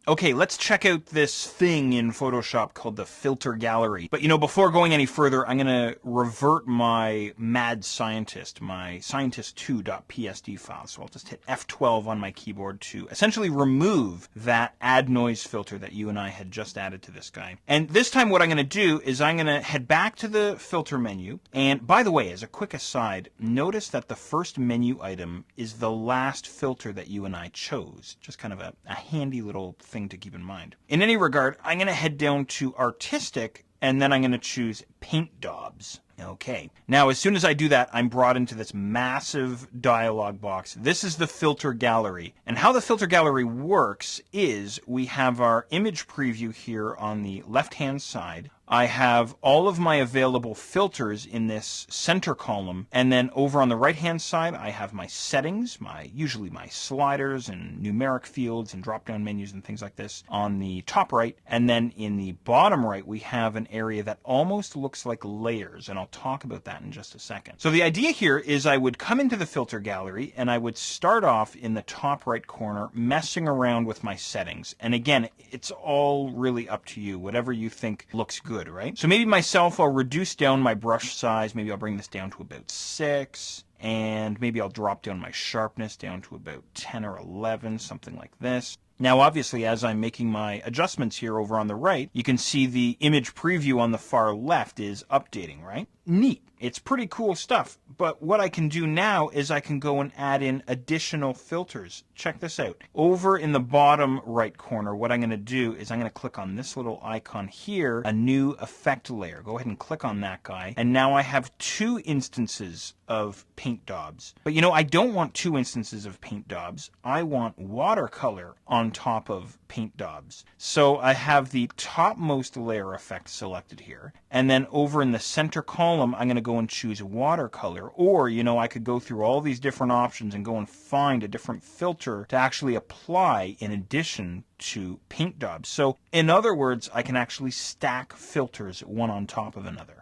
Okay, let's check out this thing in Photoshop called the filter gallery. But before going any further, I'm going to revert my mad scientist, my scientist2.psd file. So I'll just hit F12 on my keyboard to essentially remove that add noise filter that you and I had just added to this guy. And this time what I'm going to do is I'm going to head back to the filter menu. And by the way, as a quick aside, notice that the first menu item is the last filter that you and I chose. Just kind of a handy little thing to keep in mind. In any regard, I'm going to head down to Artistic, and then I'm going to choose Paint Daubs. Okay. Now, as soon as I do that, I'm brought into this massive dialog box. This is the filter gallery. And how the filter gallery works is we have our image preview here on the left-hand side. I have all of my available filters in this center column, and then over on the right-hand side, I have my settings, usually my sliders and numeric fields and drop-down menus and things like this on the top right, and then in the bottom right, we have an area that almost looks like layers, and I'll talk about that in just a second. So the idea here is I would come into the filter gallery, and I would start off in the top right corner messing around with my settings, and again, it's all really up to you, whatever you think looks good. Right? So maybe myself, I'll reduce down my brush size. Maybe I'll bring this down to about 6. And maybe I'll drop down my sharpness down to about 10 or 11, something like this. Now, obviously, as I'm making my adjustments here over on the right, you can see the image preview on the far left is updating, right? Neat. It's pretty cool stuff. But what I can do now is I can go and add in additional filters. Check this out. Over in the bottom right corner, what I'm going to do is I'm going to click on this little icon here, a new effect layer. Go ahead and click on that guy. And now I have 2 instances of Paint Daubs. But I don't want 2 instances of Paint Daubs. I want watercolor on top of Paint Daubs. So I have the topmost layer effect selected here. And then over in the center column, I'm going to go and choose watercolor. Or, I could go through all these different options and go and find a different filter to actually apply in addition to Paint Daubs. So in other words, I can actually stack filters one on top of another.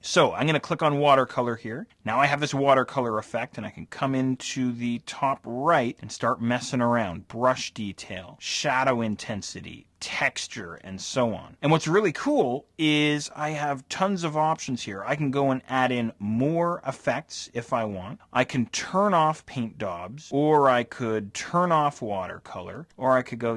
So I'm going to click on watercolor here. Now I have this watercolor effect, and I can come into the top right and start messing around. Brush detail, shadow intensity, texture, and so on. And what's really cool is I have tons of options here. I can go and add in more effects if I want. I can turn off Paint Daubs, or I could turn off watercolor, or I could go,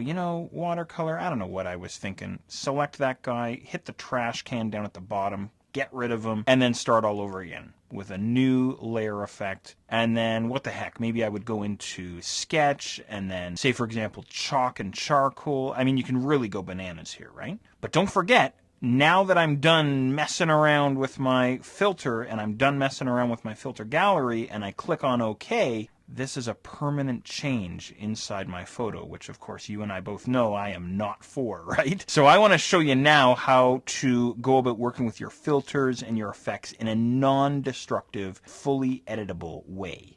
watercolor, I don't know what I was thinking. Select that guy, hit the trash can down at the bottom, get rid of them, and then start all over again with a new layer effect. And then what the heck, maybe I would go into sketch and then say, for example, chalk and charcoal. I mean, you can really go bananas here, right? But don't forget, now that I'm done messing around with my filter and I'm done messing around with my filter gallery and I click on OK, this is a permanent change inside my photo, which of course you and I both know I am not for, right? So I want to show you now how to go about working with your filters and your effects in a non-destructive, fully editable way.